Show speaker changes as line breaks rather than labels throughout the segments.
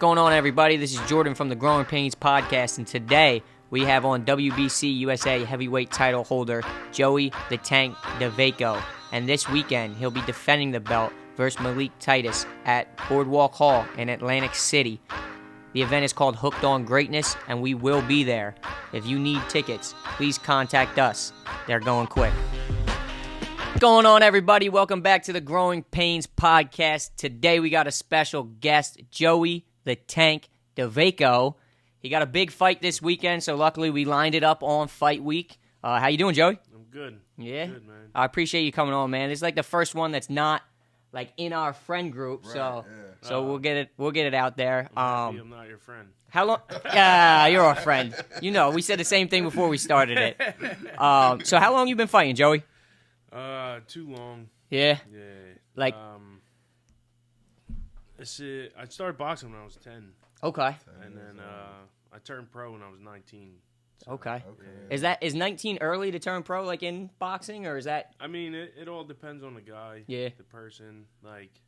going on, everybody? This is Jordan from the Growing Pains podcast, and today we have on WBC USA heavyweight title holder Joey "The Tank" Dawejko, and this weekend he'll be defending the belt versus Malik Titus at Boardwalk Hall in Atlantic City. The event is called Hooked on Greatness, and we will be there. If you need tickets, please contact us. They're going quick. What's going on, everybody? Welcome back to the Growing Pains podcast. Today we got a special guest, Joey "The Tank" Dawejko. He got a big fight this weekend, so luckily we lined it up on fight week. How you doing, Joey?
I'm good.
Yeah?
Good, man.
I appreciate you coming on, man. This is like the first one that's not like in our friend group,
Right,
so we'll get it out there.
I'm not your friend.
How long? Yeah, you're our friend. You know, we said the same thing before we started it. So how long you been fighting, Joey?
Too long.
Yeah.
Yeah.
Like.
I started boxing when I was 10.
Okay.
And then I turned pro when I was 19. So,
Okay.
yeah.
Is 19 early to turn pro, like in boxing, or is that?
I mean, it all depends on the guy.
Yeah.
The person. Like,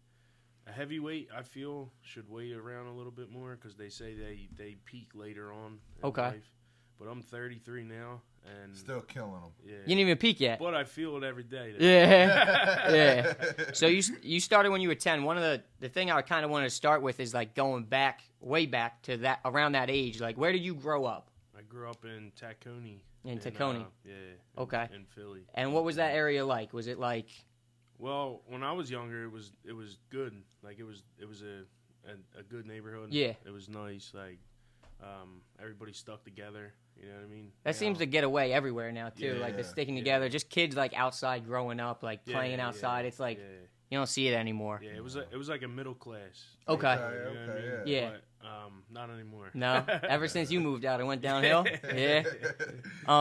a heavyweight, I feel, should wait around a little bit more because they say they peak later on in life. But I'm 33 now. And
still killing them.
Yeah.
You didn't even peak yet.
But I feel it every day.
Yeah. Yeah. So you started when you were 10. One of the thing I kind of wanted to start with is like going back, way back to that, around that age. Like, where did you grow up?
I grew up in Tacony.
In Tacony?
Yeah.
Okay.
In Philly.
And what was that area like? Was it like?
Well, when I was younger, it was good. Like it was a good neighborhood.
Yeah.
It was nice. Like everybody stuck together. You know what I mean?
That seems to get away everywhere now too.
Yeah,
like the sticking
yeah.
together. Just kids like outside growing up, like playing outside. It's like you don't see it anymore.
Yeah, it was like a middle class.
Okay.
You know what I mean?
Yeah.
But, not anymore.
No. Ever since you moved out, it went downhill. Yeah.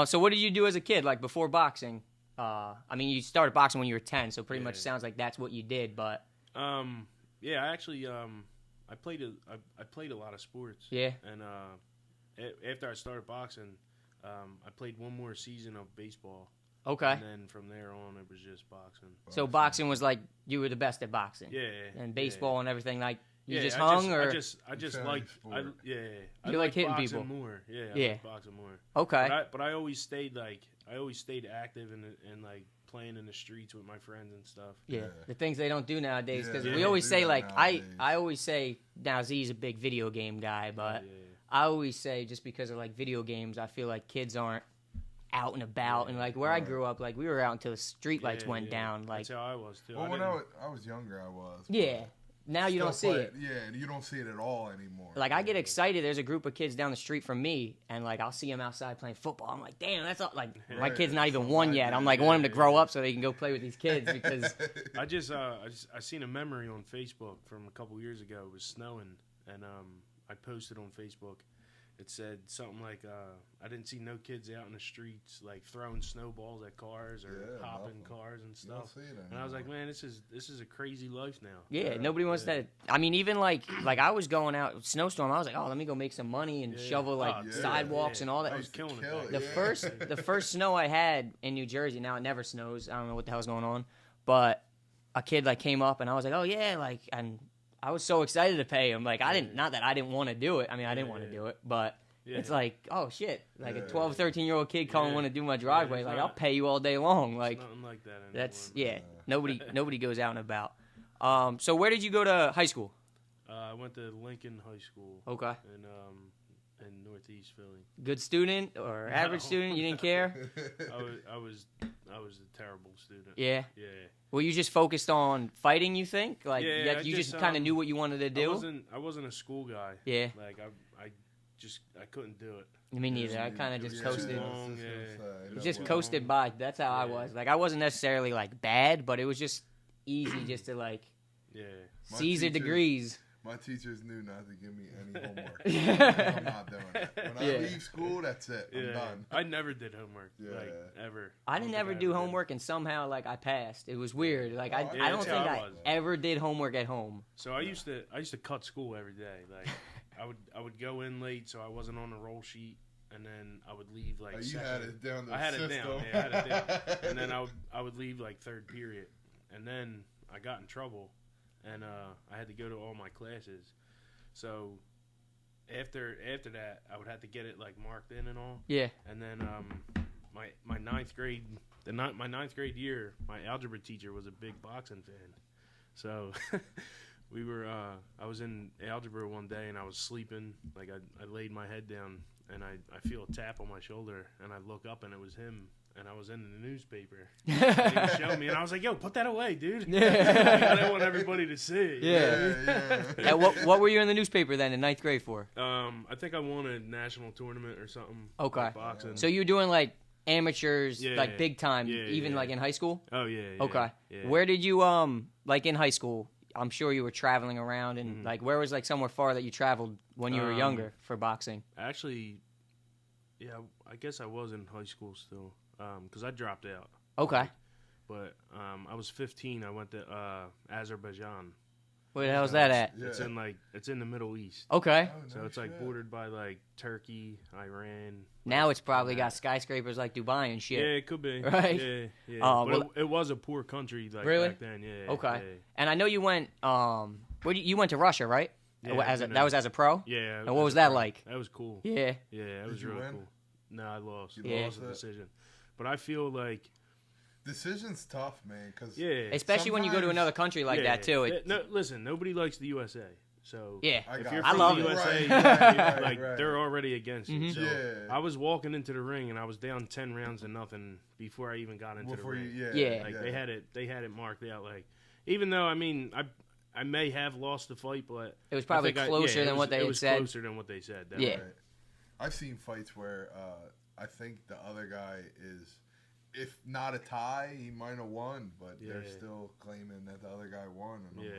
So what did you do as a kid? Like before boxing? I mean, you started boxing when you were 10, so pretty much sounds like that's what you did. But
yeah, I actually I played a lot of sports.
Yeah.
And after I started boxing, I played one more season of baseball.
Okay.
And then from there on, it was just boxing.
So boxing was like you were the best at boxing.
Yeah.
And baseball and everything, like you just
I
hung, or
I just like I
like hitting
boxing
people
more. Yeah.
Yeah.
I like boxing more.
Okay.
But I always stayed active and like playing in the streets with my friends and stuff.
Yeah, the things they don't do nowadays. Because
Yeah,
we
they
always
do
say,
that
like,
nowadays.
I always say, now Z's a big video game guy, but I always say just because of, like, video games, I feel like kids aren't out and about. And, like, where I grew up, like, we were out until the street lights went down. Like,
that's how I was, too.
Well, when I was younger, I was.
Yeah. Now you don't see it.
Yeah, you don't see it at all anymore.
Like, I get excited. There's a group of kids down the street from me, and, like, I'll see them outside playing football. I'm like, damn, that's all. Like, my kid's not even one yet. I'm like, want him to grow up so they can go play with these kids because.
I seen a memory on Facebook from a couple years ago. It was snowing, and I posted on Facebook. It said something like, I didn't see no kids out in the streets, like, throwing snowballs at cars or hopping cars and stuff. And I was like, man, this is a crazy life now.
Yeah, nobody wants that. I mean, even, like I was going out, snowstorm, I was like, oh, let me go make some money and shovel, like, sidewalks and all that.
I was killing it.
The first snow I had in New Jersey, now it never snows. I don't know what the hell's going on. But a kid, like, came up, and I was like, oh, yeah, like, and I was so excited to pay him. Like, not that I didn't want to do it. I mean, I didn't want to do it, but it's like, oh, shit. Like, a 12, 13-year-old kid coming want to do my driveway. Like, I'll pay you all day long. Like,
nothing like that anymore.
That's, nobody goes out and about. So where did you go to high school?
I went to Lincoln High School.
Okay.
In Northeast Philly.
Good student or average student? You didn't care?
I was a terrible student.
Yeah.
Yeah.
Were you just focused on fighting, you think? Like, you just kind of knew what you wanted to do?
I wasn't a school guy.
Yeah.
Like, I couldn't do it.
Me neither. I kind of just coasted.
Just
coasted by. That's how I was. Like, I wasn't necessarily, like, bad, but it was just easy just to, like, Caesar degrees.
My teachers knew not to give me any homework. I'm not doing that. When I leave school, that's it. I'm done.
I never did homework. Like, ever.
I didn't ever do homework, and somehow, like, I passed. It was weird. Like, I don't think I ever did homework at home.
So I used to cut school every day. Like, I would go in late, so I wasn't on the roll sheet, and then I would leave like.
You had it down.
I had it down. Yeah, I had it down. And then I would leave like third period, and then I got in trouble, and I had to go to all my classes. So after that, I would have to get it like marked in and all.
Yeah.
And then my ninth grade year, my algebra teacher was a big boxing fan. So we were I was in algebra one day and I was sleeping. Like I laid my head down and I feel a tap on my shoulder and I look up and it was him. And I was in the newspaper. And he showed me, and I was like, "Yo, put that away, dude." Yeah. I didn't want everybody to see it.
Yeah. And what were you in the newspaper then in ninth grade for?
I think I won a national tournament or something.
Okay.
Like boxing.
So you were doing like amateurs, like big time, even like in high school?
Oh yeah.
Okay.
Yeah.
Where did you like in high school? I'm sure you were traveling around, and like where was like somewhere far that you traveled when you were younger for boxing?
Actually, yeah, I guess I was in high school still. Because I dropped out.
Okay.
But I was 15. I went to Azerbaijan.
Where the hell's that at?
Yeah. It's in the Middle East.
Okay.
Oh, no
So it's like bordered by like Turkey, Iran.
Now it's probably got skyscrapers like Dubai and shit.
Yeah, it could be.
Right?
Yeah.
But
it was a poor country like
really?
back then. Yeah.
Okay.
Yeah.
And I know you went. You went to Russia, right?
Yeah,
that was as a pro.
Yeah.
And what was that like?
That was cool.
Yeah.
Yeah, that was really
win?
cool. No, I lost.
You
lost the decision. But I feel like
decision's tough, man. Cause
especially when you go to another country like that too.
No, listen, nobody likes the USA. So
yeah,
if you're
I
from
love
the
it.
USA,
Right.
they're already against it. So
yeah.
I was walking into the ring and I was down 10 rounds to nothing before I even got into the ring. They had it marked out. Like, even though I may have lost the fight, but
it was probably closer than what they had said.
It was closer than what they said.
Yeah.
Right. I've seen fights where I think the other guy is, if not a tie, he might have won, but they're still claiming that the other guy won. And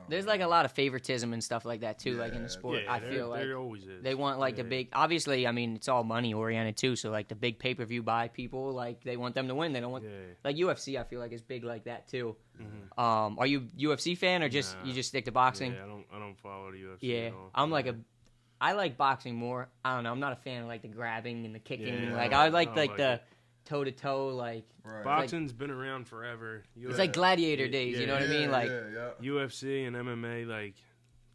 There's like a lot of favoritism and stuff like that too, like in the sport. I feel like
there always is.
They want like the big. Obviously, I mean it's all money oriented too. So like the big pay-per-view buy people, like they want them to win. They don't want like UFC. I feel like is big like that too. Mm-hmm. Are you UFC fan or just you just stick to boxing?
Yeah, I don't follow the UFC.
Yeah,
at all.
I'm like I like boxing more. I don't know. I'm not a fan of like the grabbing and the kicking. I like the toe to toe. Like
boxing's been around forever.
It's like gladiator days. You know what I mean? Like
UFC and MMA, like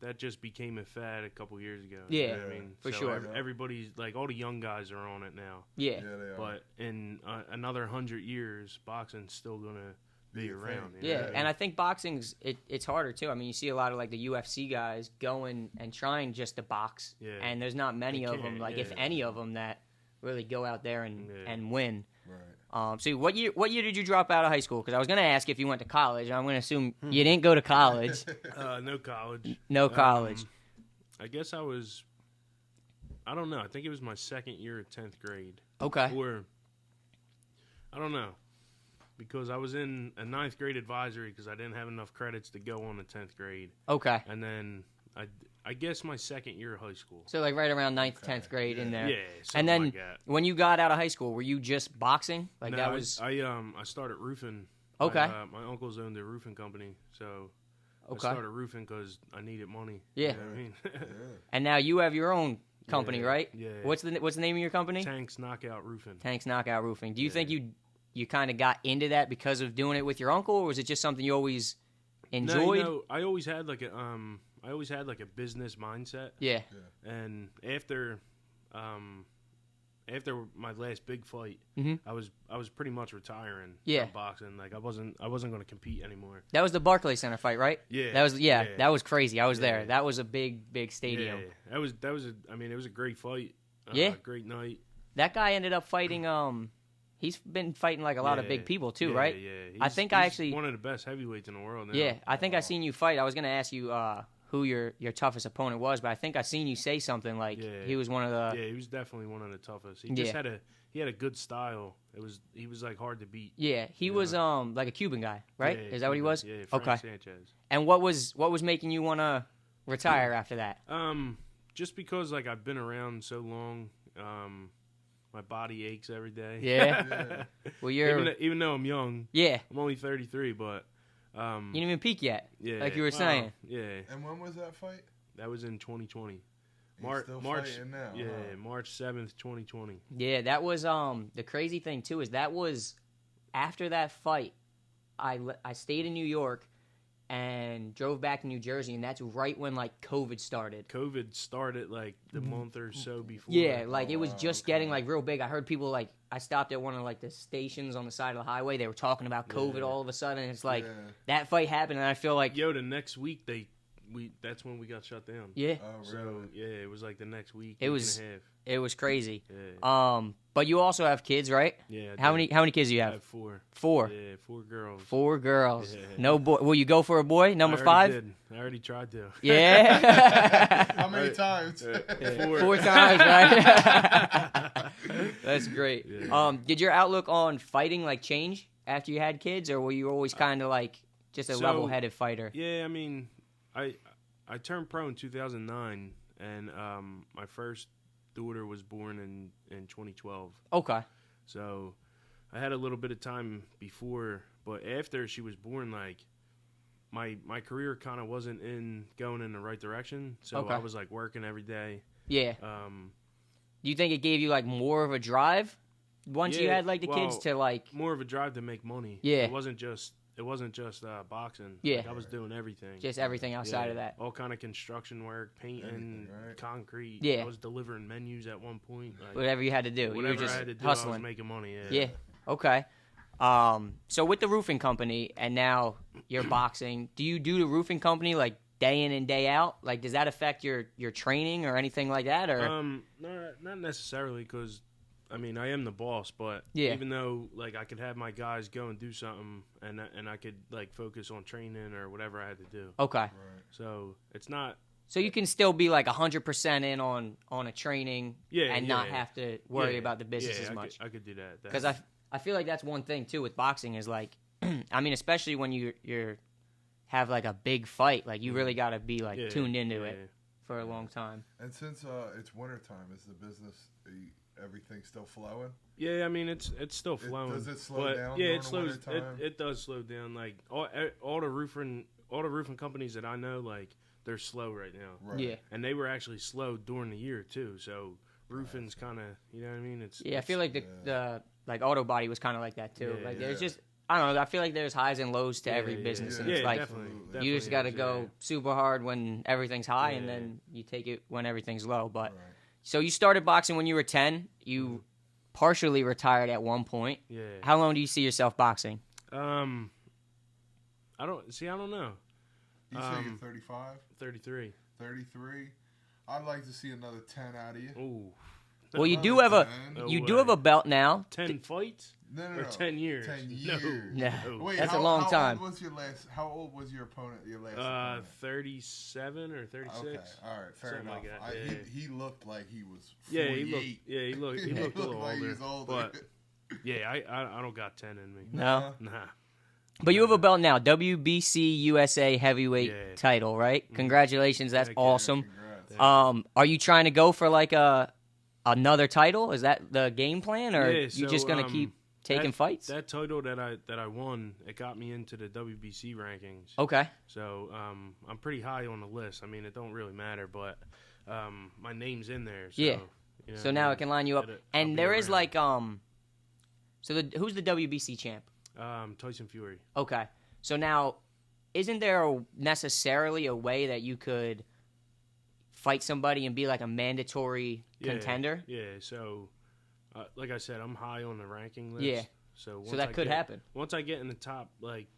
that just became a fad a couple years ago.
Yeah,
you know what I mean,
for sure.
Everybody's like all the young guys are on it now.
Yeah,
they are.
But in another 100 years, boxing's still gonna be around.
Yeah, and I think boxing's it's harder too. I mean, you see a lot of like the UFC guys going and trying just to box, and there's not many of them, like if any of them, that really go out there and win.
Right.
So what year did you drop out of high school? Because I was going to ask if you went to college. I'm going to assume you didn't go to college.
No college.
No college.
I guess I don't know. I think it was my second year of 10th grade.
Okay.
Or, I don't know. Because I was in a 9th grade advisory because I didn't have enough credits to go on to 10th grade.
Okay.
And then I guess my second year of high school.
So like right around 9th, 10th grade in there.
Yeah,
and then
like that.
When you got out of high school, were you just boxing? Like
no,
that was.
I started roofing.
Okay.
My uncles owned a roofing company, so I
Okay.
started roofing because I needed money.
Yeah.
You know what I mean?
And now you have your own company,
Yeah,
right?
yeah.
What's the name of your company?
Tanks Knockout Roofing.
Tanks Knockout Roofing. Do you think you kind of got into that because of doing it with your uncle, or was it just something you always enjoyed?
No, I always had like a business mindset.
Yeah.
And after my last big fight, I was pretty much retiring from boxing. Like I wasn't going to compete anymore.
That was the Barclays Center fight, right?
Yeah.
That was crazy. I was there. That was a big stadium.
Yeah. It was a great fight. Great night.
That guy ended up fighting he's been fighting like a lot of big people too, right?
Yeah.
I think
he's one of the best heavyweights in the world now.
Yeah, I think I seen you fight. I was going to ask you who your toughest opponent was, but I think I seen you say something like he was one of the.
Yeah, he was definitely one of the toughest. He just had a good style. He was like hard to beat.
Yeah, he was like a Cuban guy, right?
Yeah,
Is that what he was?
Yeah, Frank Sanchez.
And what was making you want to retire after that?
Just because like I've been around so long, my body aches every day.
Yeah. Well, you're
even though I'm young.
Yeah.
I'm only 33, but
you didn't even peak yet.
Yeah.
Like you were saying.
Yeah.
And when was that fight?
That was in 2020.
March now.
Yeah, March 7th, 2020.
Yeah, that was the crazy thing too is that was after that fight I stayed in New York and drove back to New Jersey, and that's right when like COVID started.
COVID started like the month or so before.
Yeah, like it was just getting like real big. I heard people like I stopped at one of like the stations on the side of the highway. They were talking about COVID all of a sudden. It's like that fight happened, and I feel like
the next week that's when we got shut down.
Yeah.
Oh, really?
So yeah, it was like the next week.
It was
and a half.
It was crazy.
Yeah.
But you also have kids, right?
Yeah.
How many kids do you
I
have?
have 4.
4.
Yeah, 4 girls.
4 girls.
Yeah.
No boy. Will you go for a boy? Number 5?
I already tried to.
Yeah.
How many times?
4 times, right? That's great.
Yeah.
Did your outlook on fighting like change after you had kids, or were you always kind of like just a level-headed fighter?
Yeah, I mean, I turned pro in 2009, and my first daughter was born in 2012.
Okay.
So I had a little bit of time before, but after she was born, like my career kind of wasn't going in the right direction. So I was like working every day.
Yeah. Do you think it gave you like more of a drive once you had like the kids to like
more of a drive to make money?
Yeah.
It wasn't just boxing.
Yeah.
Like, I was doing everything.
Just everything outside of that.
All kind of construction work, painting, concrete.
Yeah.
I was delivering menus at one point. Like,
Whatever you had to do. You
whatever
were just
I had to do,
hustling.
I was making money.
Yeah. Okay. So with the roofing company and now you're boxing, do you do the roofing company like day in and day out? Like, does that affect your training or anything like that? Or
not necessarily, because I mean, I am the boss, but even though like I could have my guys go and do something, and I could like focus on training or whatever I had to do.
Okay.
Right.
So it's not.
So you can still be like 100% in on a training and not have to worry about the business as much.
I could do that.
Because I feel like that's one thing too with boxing is like, I mean, especially when you're have like a big fight, like you really got to be like tuned into it for a long time.
And since it's wintertime, is the business everything still flowing?
Yeah, I mean it's still flowing.
Does it slow down?
Yeah, it slows. It does slow down. Like all the roofing companies that I know, like they're slow right now.
Right.
Yeah,
and they were actually slow during the year too. So roofing's kind of, you know what I mean?
I feel like the like auto body was kind of like that too.
Yeah,
like there's just I don't know. I feel like there's highs and lows to every business, and it's like
definitely
you just got to go super hard when everything's high, and then you take it when everything's low. But so you started boxing when you were 10. You partially retired at one point.
Yeah.
How long do you see yourself boxing?
I don't know.
You say you're 35?
33.
33? I'd like to see another 10 out of you.
Ooh.
Well, you do have a belt now.
10 fights?
No.
Or 10 years?
10 years.
No.
Wait,
that's a long time.
How old was your opponent? Your last opponent?
37 or 36.
Okay, all right, fair enough.
Like that.
He looked like he was 48.
He looked a little
like
older.
he was older.
But yeah, I don't got 10 in me.
No.
Nah.
But you have a belt now, WBC USA heavyweight title, right? Congratulations, that's awesome.
Congrats.
Are you trying to go for like another title? Is that the game plan, or you just gonna keep taking fights?
That title that I won, it got me into the WBC rankings.
Okay.
So I'm pretty high on the list. I mean, it don't really matter, but my name's in there. So,
yeah.
You know,
so now it can line you up. And there is like so who's the WBC champ?
Tyson Fury.
Okay. So now, isn't there necessarily a way that you could fight somebody and be like a mandatory contender?
Yeah. So, like I said, I'm high on the ranking list.
Yeah.
So
that could happen.
Once I get in the top like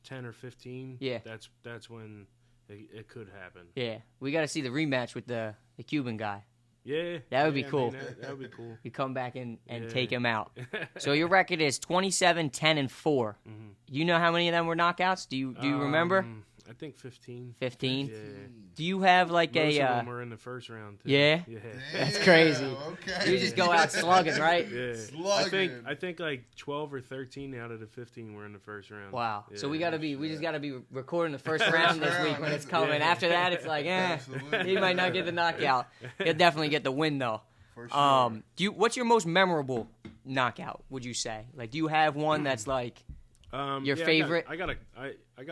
10 or 15.
Yeah.
That's when it could happen.
Yeah. We got to see the rematch with the Cuban guy.
Yeah.
That would be cool.
I mean, that would be cool.
You come back and take him out. So your record is 27, 10, and 4.
Mm-hmm.
You know how many of them were knockouts? Do you remember?
I think 15.
15?
Yeah.
Do you have like
Most of them were in the first round, too.
Yeah?
Yeah.
That's crazy.
Okay.
You just go out slugging, right?
Yeah.
Slugging.
I think like 12 or 13 out of the 15 were in the first round.
Wow.
Yeah.
So we just gotta be recording the first round this week when it's coming. After that, it's like, he might not get the knockout. He'll definitely get the win though.
For sure.
What's your most memorable knockout? Would you say? Like, do you have one that's like your favorite?
I got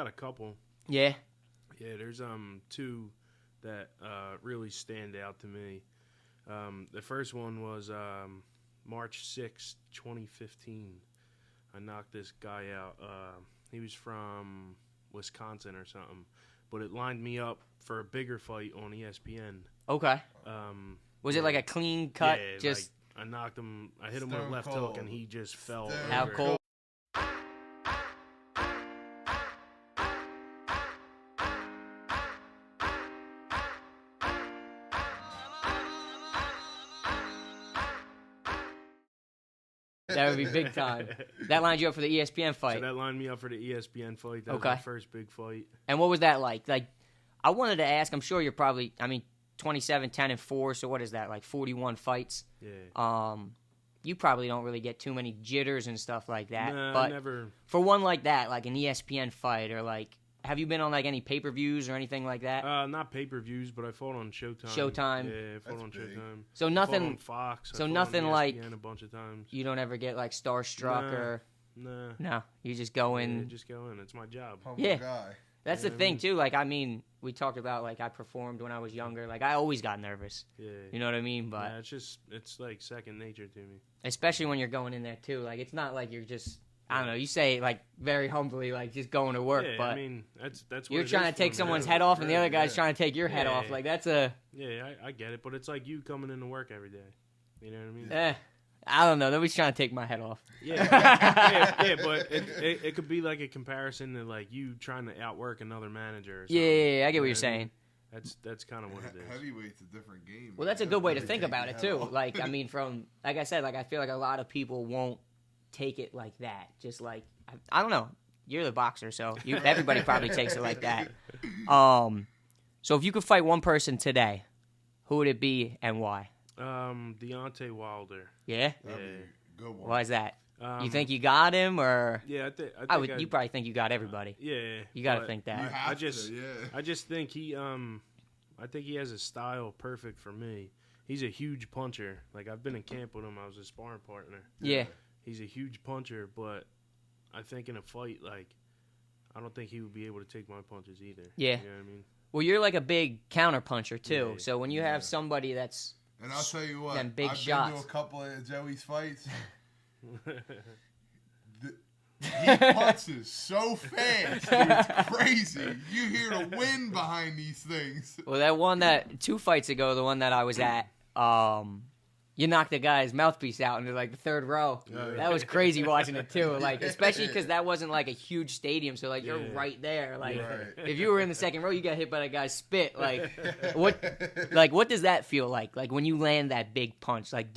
a couple.
Yeah.
Yeah, there's two that really stand out to me. The first one was March 6, 2015. I knocked this guy out. He was from Wisconsin or something. But it lined me up for a bigger fight on ESPN.
Okay. Was it like a clean cut?
Yeah,
just
like I knocked him. I hit him
Stone
with a left
cold.
hook, and he just fell.
Stone
out
over.
cold. That would be big time. That lined you up for the ESPN fight.
So that lined me up for the ESPN fight. That was
Okay.
my first big fight.
And what was that like? Like, I wanted to ask. I'm sure you're probably. I mean, 27, 10, and 4. So what is that? Like 41 fights.
Yeah.
You probably don't really get too many jitters and stuff like that.
Nah,
but
never.
for one like that, like an ESPN fight, or like, have you been on like any pay-per-views or anything like that?
Not pay-per-views, but I fought on Showtime.
Showtime.
Yeah, I fought
That's
on
big.
Showtime.
So
I fought
nothing.
on Fox. I
so
fought
nothing
on
like-
ESPN a bunch of times.
You don't ever get like starstruck
Nah.
or
Nah.
no. You just go in.
Yeah, just go in. It's my job.
Humble
Yeah.
guy.
That's the thing too. Like, I mean, we talked about like I performed when I was younger. Like, I always got nervous.
Yeah.
You know what I mean? But
Yeah, it's like second nature to me.
especially when you're going in there too. Like, it's not like you're just. I don't know. You say it like very humbly, like just going to work,
Yeah,
but
I mean that's what
you're
it
trying
is
to take
for me.
someone's
Yeah,
head off, and the other
yeah.
guy's trying to take your head
Yeah.
off. Like, that's a.
Yeah, I get it, but it's like you coming into work every day. You know what I mean?
I don't know. Nobody's trying to take my head off.
Yeah, yeah, but it could be like a comparison to like you trying to outwork another manager. Or something.
Yeah, I get what
You know
you're
I mean?
saying.
That's kind of what it is.
Heavyweight's a different game.
Well, that's a
man.
good way to
They
think
take
about
your
it
head
too.
off.
Like, I mean, from like I said, like I feel like a lot of people won't take it like that. Just like I don't know. You're the boxer, so everybody probably takes it like that. So if you could fight one person today, who would it be and why?
Deontay Wilder.
Yeah.
That'd be a good one.
Why is that?
Um,
You think you got him, or
Yeah, I think
I would? You probably think you got everybody.
Yeah,
You got to
but
think
You
that.
have
just-
to, yeah.
I just think he I think he has a style perfect for me. He's a huge puncher. Like I've been in camp with him. I was a sparring partner.
Yeah.
He's a huge puncher, but I think in a fight, like I don't think he would be able to take my punches either.
Yeah.
You know what I mean?
Well, you're like a big counter puncher too.
Yeah.
So when you have somebody that's
And I'll tell you what,
Them big
I've
shots.
been to a couple of Joey's fights. He punches so fast, it's crazy. You hear the wind behind these things.
well, that one that 2 fights ago, the one that I was at, you knocked the guy's mouthpiece out into like the 3rd row.
Oh, yeah.
That was crazy watching it too. Like, especially because that wasn't like a huge stadium, so like you're
Yeah.
right there. Like,
Right.
if you were in the 2nd row, you got hit by that guy's spit. Like, what does that feel like? Like when you land that big punch, like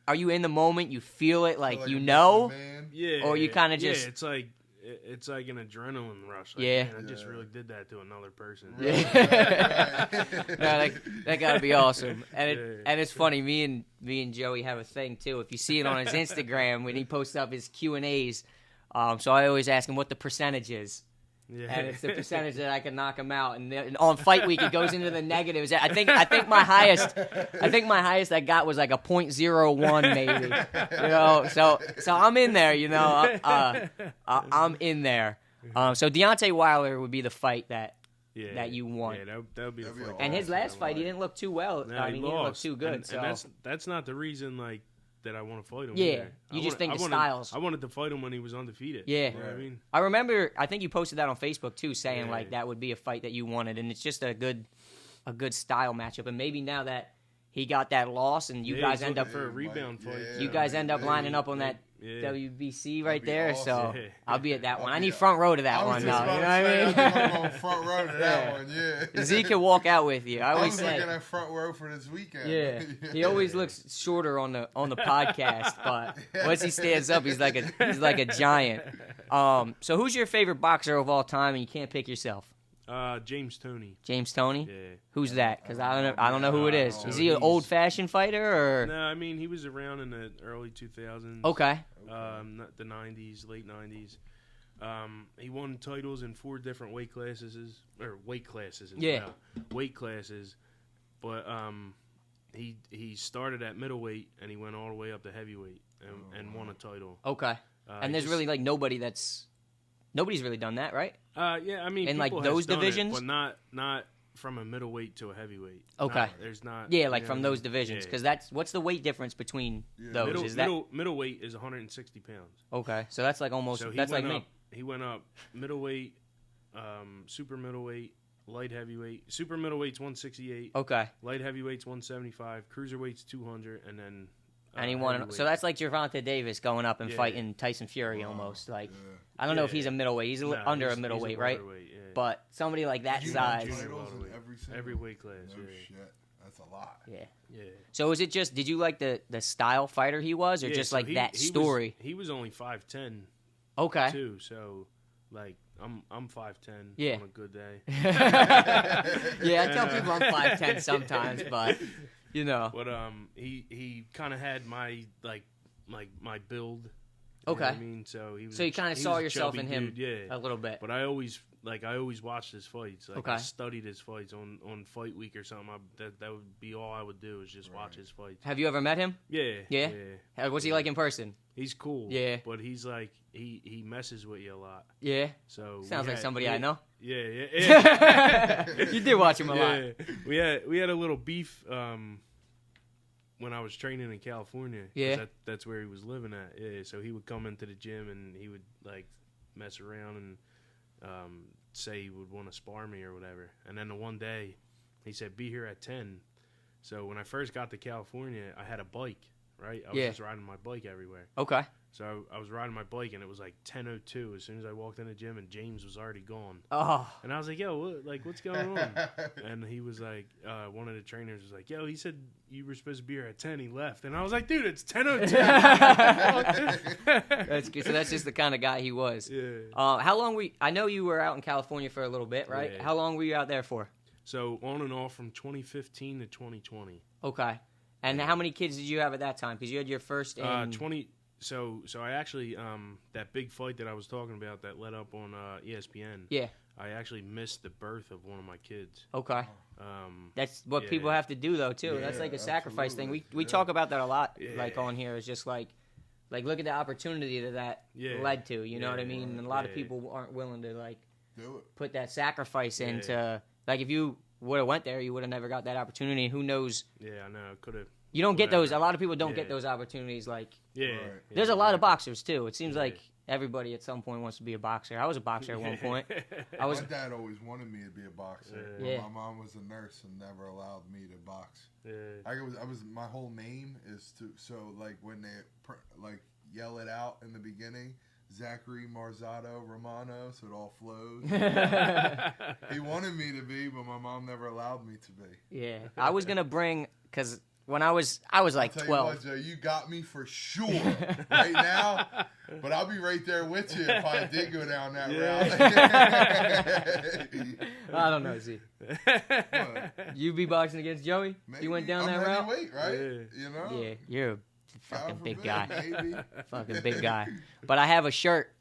are you in the moment? You feel it, like you
a
know.
man.
Yeah.
Or you kinda just-
Yeah, it's like an adrenaline rush. Like,
Yeah.
Man, I just
Yeah.
really did that to another person.
Yeah.
Right.
No, that gotta be awesome. And
Yeah.
and it's funny. Me and Joey have a thing too. If you see it on his Instagram when he posts up his Q&As, so I always ask him what the percentage is,
Yeah.
and it's the percentage that I can knock him out. And on fight week, it goes into the negatives. I think my highest I got was like a .01 maybe. You know, so I'm in there. You know, I'm in there. So Deontay Wilder would be the fight that you want.
Yeah, that would be
That'd
the
be
fight.
And his
Awesome.
last fight, he didn't look too well.
No,
I mean, he didn't look too good.
And that's not the reason like that I want to fight him.
Yeah,
either.
you
I
just think the
wanted-
styles.
I wanted to fight him when he was undefeated.
Yeah.
You know what I mean?
I remember. I think you posted that on Facebook too, saying
Yeah.
like that would be a fight that you wanted, and it's just a good style matchup. And maybe now that he got that loss, and you
Yeah,
guys
he's
end up
looking for a rebound fight.
Yeah,
you guys end up
yeah,
lining up on that
Yeah.
WBC right
be
there.
awesome.
So
Yeah.
I'll be at that one. I
I'll
need
be-
front row to that
I was
one
just
now.
about
You know
to
what
say,
I
I
mean?
think I'm going front row to that
Yeah.
one, yeah.
Zeke can walk out with you. I
I
always
was looking
say.
at front row for this weekend.
Yeah, he always looks shorter on the podcast, but once he stands up, he's like a giant. So who's your favorite boxer of all time? And you can't pick yourself.
James Toney.
James Toney.
Yeah.
Who's that? Because I don't know who it is. Is he an
He's-
old fashioned fighter or?
No, I mean he was around in the early 2000s.
Okay.
Not the 90s, late 90s. He won titles in 4 different weight classes.
Yeah.
Weight classes. But he started at middleweight and he went all the way up to heavyweight and won a title.
Okay. And
he
there's
just-
really like nobody's really done that, right?
Yeah, I mean,
In, like,
people has
those
done it,
divisions?
but not from a middleweight to a heavyweight.
Okay.
No, there's not.
Yeah,
you
like
know
from
what I
those
mean?
divisions.
Yeah.
Because what's the weight difference between those? Is that
middleweight is 160 pounds.
okay? So that's like almost
So he
that's like
went
me.
up. He went up middleweight, super middleweight, light heavyweight. Super middleweight's 168.
Okay.
Light heavyweight's 175. Cruiserweight's 200, and then.
And he won. So that's like Gervonta Davis going up and fighting Tyson Fury almost. Like, I don't know if he's a middleweight. He's under a middleweight, right?
Yeah.
But somebody like that size.
Every weight class.
No shit. That's a lot.
Yeah.
Yeah.
So is it just? Did you like the style fighter he was, or just
so
like that story?
He was only 5'10".
Okay.
Too. So like I'm 5'10".
Yeah.
On a good day.
Yeah, I tell people I'm 5'10" sometimes, but. You know.
But he kind of had my my build.
Okay.
Know what I mean, so he was.
So you kind of saw yourself in him,
dude,
a little bit.
But I always watched his fights. Like I studied his fights on Fight Week or something. That would be all I would do is just watch his fights.
Have you ever met him?
Yeah.
Yeah. What's he like in person?
He's cool.
Yeah.
But he's like he messes with you a lot.
Yeah.
So
sounds like somebody I know.
Yeah.
You did watch him a lot.
We had a little beef when I was training in California.
Yeah.
That's where he was living at. Yeah. So he would come into the gym and he would like mess around and say he would want to spar me or whatever. And then the one day he said, "Be here at 10." So when I first got to California, I had a bike. Right. I was just riding my bike everywhere.
Okay.
So I was riding my bike, and it was like 10:02 as soon as I walked in the gym, and James was already gone.
Oh.
And I was like, "Yo, what's going on?" And he was like, one of the trainers was like, "Yo, he said you were supposed to be here at 10. He left." And I was like, "Dude, it's 10:02."
That's good. So that's just the kind of guy he was.
Yeah.
How long I know you were out in California for a little bit, right?
Yeah.
How long were you out there for?
So on and off from 2015 to 2020.
Okay. And how many kids did you have at that time? Because you had your first in
20. So I actually that big fight that I was talking about that led up on ESPN.
Yeah.
I actually missed the birth of one of my kids.
Okay. That's what people have to do though too. That's like a sacrifice thing. We talk about that a lot, like on here. It's just like look at the opportunity that led to. You know what I mean? And a lot of people aren't willing to like
do it.
Put that sacrifice into like if you would have went there, you would have never got that opportunity. Who knows?
Yeah, I know. Could have.
You don't get those. A lot of people don't get those opportunities. Like, there's a lot of boxers too. It seems like everybody at some point wants to be a boxer. I was a boxer at one point.
My dad always wanted me to be a boxer.
Yeah.
My mom was a nurse and never allowed me to box.
Yeah.
I was my whole name is like when they like yell it out in the beginning. Zachary Marzado Romano, so it all flows. He wanted me to be, but my mom never allowed me to be.
Yeah, I was gonna bring because when I was like 12.
You what, Joe, you got me for sure right now, but I'll be right there with you if I did go down that route.
I don't know, Z. You be boxing against Joey?
Maybe.
You went down that route,
weight, right?
Yeah.
You know?
Yeah, you're a fucking big guy.
Maybe.
Fucking big guy. But I have a shirt,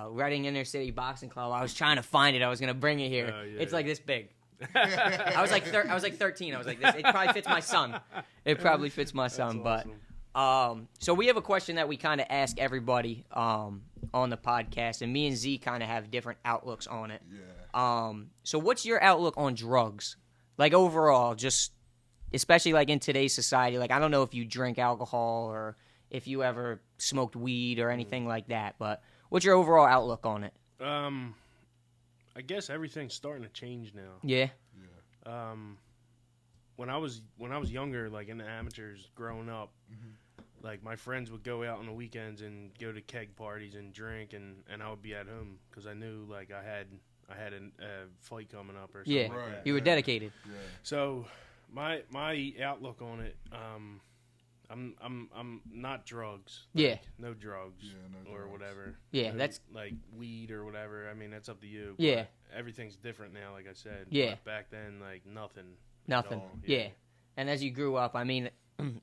Reading Inner City Boxing Club. I was trying to find it. I was gonna bring it here. It's like this big. I was like 13. I was like, this. It probably fits my son. It probably fits my son.
That's
but
awesome.
So we have a question that we kind of ask everybody on the podcast, and me and Z kind of have different outlooks on it.
Yeah.
So what's your outlook on drugs? Like overall, just especially like in today's society. Like I don't know if you drink alcohol or if you ever smoked weed or anything like that, but what's your overall outlook on it?
I guess everything's starting to change now.
Yeah.
When I was younger, like in the amateurs growing up, like my friends would go out on the weekends and go to keg parties and drink, and I would be at home because I knew like I had a fight coming up or something like that.
You were dedicated.
Yeah.
So my outlook on it, I'm not drugs. Like, no drugs.
Yeah, no
or
drugs.
whatever.
Yeah,
No,
that's
like weed or whatever. I mean, that's up to you.
Yeah.
But everything's different now, like I said.
Yeah.
But back then, like nothing.
nothing.
all,
Yeah. And as you grew up, I mean,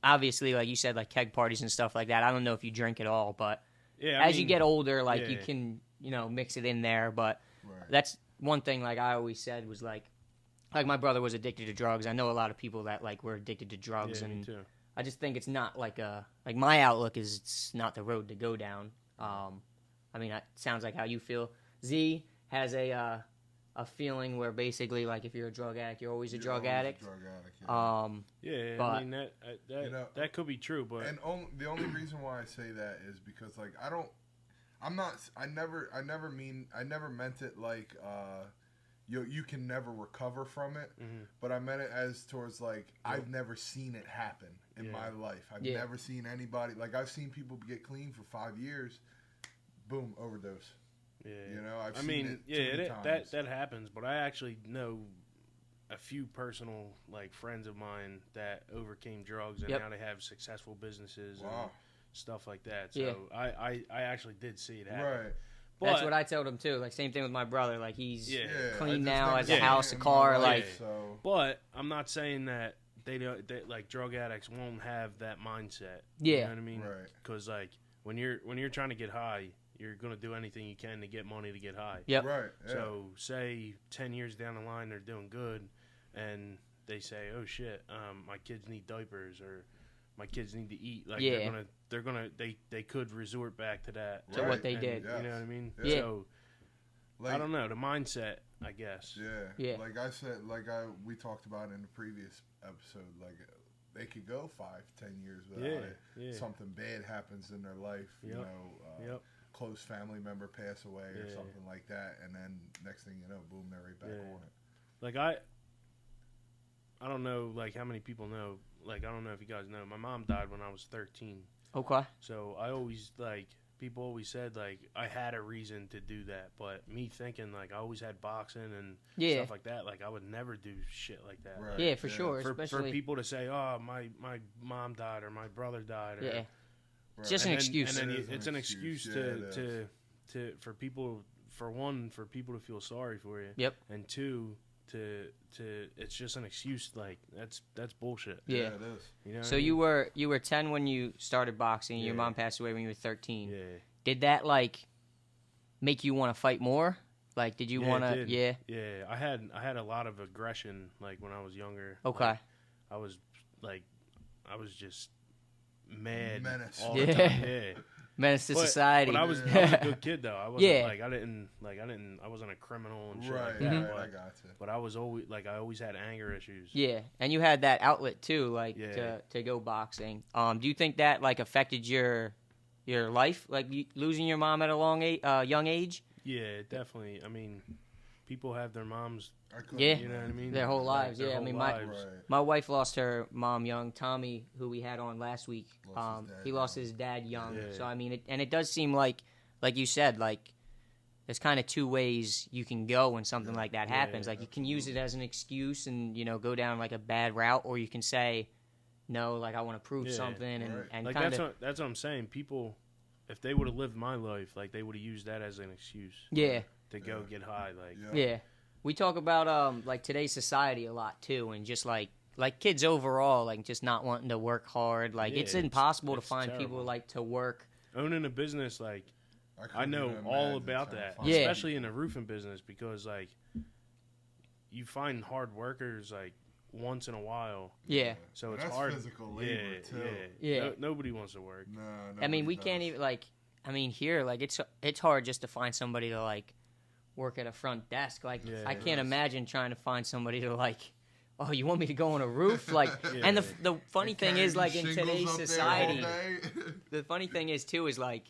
obviously, like you said, like keg parties and stuff like that. I don't know if you drink at all, but as you get older, like you can, mix it in there. But that's one thing. Like I always said was like my brother was addicted to drugs. I know a lot of people that like were addicted to drugs,
me
and
too.
I just think it's not like my outlook is it's not the road to go down. I mean, it sounds like how you feel. Z has a feeling where basically like if you're a drug addict, you're always a drug addict.
Yeah,
but,
I mean that could be true, but
the only reason why I say that is because like I never meant it like you can never recover from it.
Mm-hmm.
But I meant it as towards like I've never seen it happen in my life. I've never seen anybody like I've seen people get clean for 5 years, boom, overdose.
Yeah,
you know, I've seen it too many times.
that happens. But I actually know a few personal like friends of mine that overcame drugs and now they have successful businesses and stuff like that. So I actually did see it happen.
Right.
But,
that's what I told him too. Like same thing with my brother. Like he's clean
I
now, has
just
a
never
house,
seen
a
it in
car.
my
Like,
life, so.
But I'm not saying that they like drug addicts won't have that mindset.
Yeah,
you know what I mean.
Right.
Because like when you're trying to get high, you're gonna do anything you can to get money to get high.
Yep.
Right. Yeah.
So say 10 years down the line they're doing good, and they say, "Oh shit, my kids need diapers or my kids need to eat." Like they could resort back to that.
To what they did.
You know what I mean?
Yeah.
So
Like,
I don't know, the mindset, I guess.
Yeah. Like I said, we talked about in the previous episode, like they could go 5-10 years without it. Something bad happens in their life, you know, close family member pass away or something like that, and then next thing you know, boom, they're right back on it.
Like I don't know, like how many people know. Like I don't know if you guys know, my mom died when I was 13.
Okay.
So I always people always said like I had a reason to do that, but me thinking like I always had boxing and stuff like that, like I would never do shit like that.
Right.
Like,
Yeah, for sure.
for
Especially
people to say, "Oh, my mom died" or "My brother died." Or,
it's just an excuse.
And then it's an excuse to for people to feel sorry for you.
Yep.
And two, it's just an excuse. Like that's bullshit.
Yeah,
it is.
You know
so you were 10 when you started boxing. Your mom passed away when you were 13.
Yeah.
Did that like make you want to fight more? Like, did you want to? Yeah.
Yeah. I had a lot of aggression like when I was younger.
Okay.
Like, I was just mad
Menace.
all the time. Yeah.
Menace to society.
But I was a good kid though. I wasn't I wasn't a criminal and shit like that.
Right,
But,
I got you.
But I was always I always had anger issues.
Yeah, and you had that outlet too, like to go boxing. Do you think that like affected your life, like losing your mom at a young age?
Yeah, definitely. I mean, people have their moms.
Yeah,
you know what I mean.
Their whole lives.
Their
I
whole
mean,
lives.
my wife lost her mom young. Tommy, who we had on last week, he lost his dad young.
Yeah.
So I mean, it does seem like you said, like there's kind of two ways you can go when something like that happens. Like you can use it as an excuse and go down like a bad route, or you can say, no, like I want to prove something and
like
kind of.
That's what I'm saying. People, if they would have lived my life, like they would have used that as an excuse.
Yeah.
To go get high, like.
Yeah. We talk about like today's society a lot too, and just like kids overall, like just not wanting to work hard. Like it's impossible to find
terrible.
people like to work.
Owning a business, like I know all about that,
Yeah.
especially in the roofing business, because like you find hard workers like once in a while.
Yeah.
So it's
that's
hard.
Physical labor too.
Yeah.
Nobody wants to work.
No.
I mean, we can't even here, like it's hard just to find somebody to like work at a front desk. Like I can't imagine trying to find somebody to like, oh, you want me to go on a roof? Like, and the funny thing is, like in today's society, the funny thing is too is like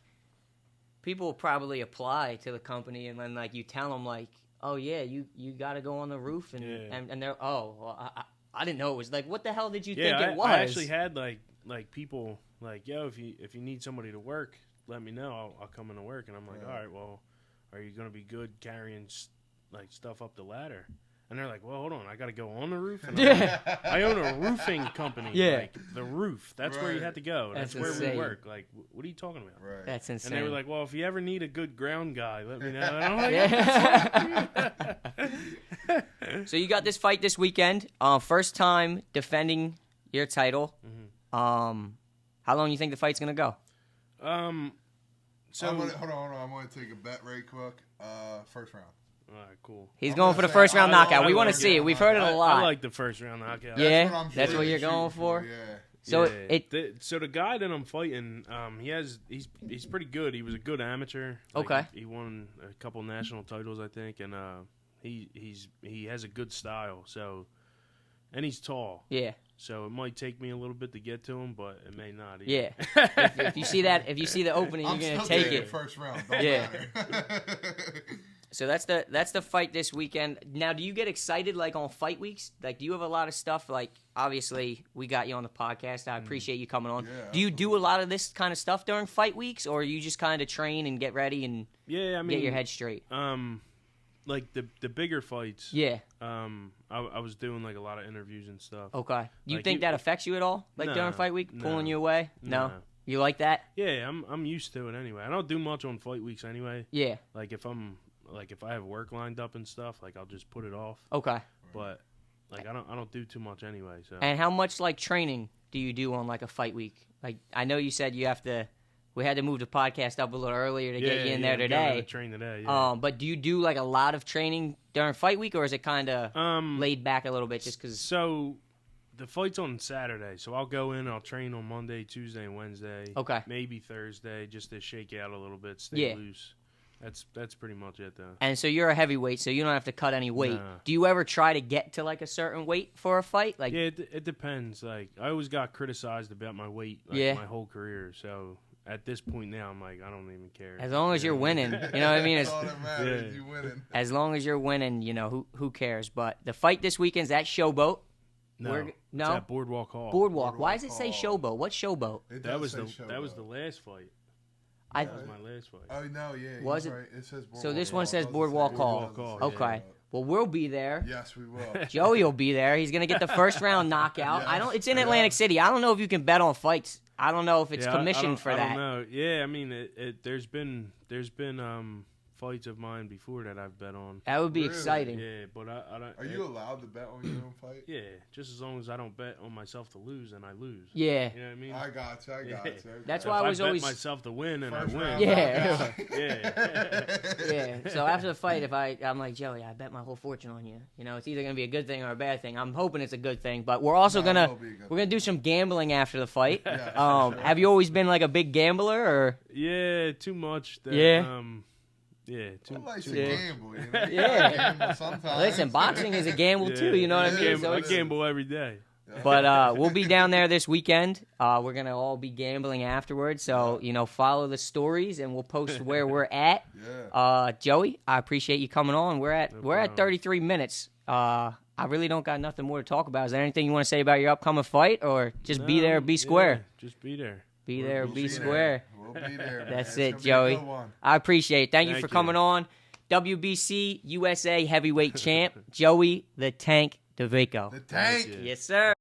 people will probably apply to the company and then like you tell them like, oh yeah, you got to go on the roof and they're well, I didn't know it was like, what the hell did you think it was?
I actually had like people like, yo, if you need somebody to work, let me know. I'll come into work. And I'm like, all right, well, are you going to be good carrying like stuff up the ladder? And they're like, well, hold on, I got to go on the roof. And I own a roofing company.
Yeah.
Like the roof. That's where you have to go. That's where
insane.
we work. Like, what are you talking about?
Right.
That's insane.
And they were like, well, if you ever need a good ground guy, let me know. And I'm like,
So you got this fight this weekend. First time defending your title.
Mm-hmm.
How long do you think the fight's gonna go?
So
hold on. I'm gonna take a bet right quick. First round.
all right, cool.
He's going for the first round knockout. We want to see it. We've heard it a lot.
I like the first round knockout.
Yeah, that's what you're going for.
Yeah.
So
so the guy that I'm fighting, he's pretty good. He was a good amateur.
Okay.
He won a couple national titles, I think, and he has a good style. So, and he's tall.
Yeah.
So it might take me a little bit to get to him, but it may not. Either.
Yeah. if you see the opening, you're gonna take it.
First round.
Yeah. So that's the fight this weekend. Now, do you get excited like on fight weeks? Like, do you have a lot of stuff? Like, obviously, we got you on the podcast. I appreciate you coming on.
Yeah,
do you do a lot of this kind of stuff during fight weeks, or you just kind of train and get ready and get your head straight?
Like the bigger fights.
Yeah.
I was doing like a lot of interviews and stuff.
Okay. You
Like,
think that affects you at all? Like during fight week, pulling you away? No. You like that?
Yeah, I'm used to it anyway. I don't do much on fight weeks anyway.
Yeah.
Like if I have work lined up and stuff, like I'll just put it off.
Okay.
But like I don't do too much anyway. So.
And how much like training do you do on like a fight week? Like I know you said you have to. We had to move the podcast up a little earlier to get you in there today.
Train today. Yeah.
But do you do like a lot of training during fight week, or is it kind of laid back a little bit just because?
So, the fight's on Saturday, so I'll go in and I'll train on Monday, Tuesday, and Wednesday.
Okay.
Maybe Thursday, just to shake out a little bit, stay loose. That's pretty much it, though.
And so you're a heavyweight, so you don't have to cut any weight.
Nah.
Do you ever try to get to like a certain weight for a fight? Like,
yeah, it depends. Like I always got criticized about my weight, my whole career. So at this point now, I'm like, I don't even care.
As long as you're winning, you know what I mean?
That's all that matters. You winning.
As long as you're winning, you know who cares. But the fight this weekend's at Showboat.
No, it's at Boardwalk Hall.
Boardwalk. Why does it say Showboat? What Showboat?
That was the last fight. That was my last fight.
Oh no, yeah.
Was it?
Right. It says Boardwalk
So this one
Hall.
says Boardwalk Hall. Okay. Well, we'll be there.
Yes, we will.
Joey will be there. He's gonna get the first round knockout.
Yes.
It's in Atlantic City. I don't know if you can bet on fights. I don't know if it's commissioned for that.
I don't know. Yeah, I mean, there's been fights of mine before that I've bet on.
That would be exciting.
Yeah, but I don't.
Are you allowed to bet on your own fight?
Yeah, just as long as I don't bet on myself to lose, and I lose.
Yeah.
You know what I mean?
I got you.
That's
if
why I was
bet
always
myself to win, and
First
I win.
round.
Yeah.
Yeah.
Yeah. So after the fight, I'm like, Joey, I bet my whole fortune on you. You know, it's either gonna be a good thing or a bad thing. I'm hoping it's a good thing, but we're also gonna do some gambling after the fight.
Yeah, sure.
Have you always been like a big gambler, or?
Yeah, too much.
Yeah.
I like to
much.
gamble, you know?
Yeah.
Gamble sometimes.
Listen, boxing is a gamble too. You know what I mean?
I gamble every day.
But we'll be down there this weekend. We're gonna all be gambling afterwards. So follow the stories, and we'll post where we're at.
Yeah.
Joey, I appreciate you coming on. We're at
problem.
33 minutes. I really don't got nothing more to talk about. Is there anything you want to say about your upcoming fight, or just be there, be square?
Yeah, just be there.
Be there,
We'll
be
be
square.
We'll be there. Man.
That's
It's
it,
gonna be a
Joey.
good one.
I appreciate it. Thank you
Thank
for
you.
coming on. WBC USA heavyweight champ, Joey the Tank Dawejko.
The tank.
you.
Yes, sir.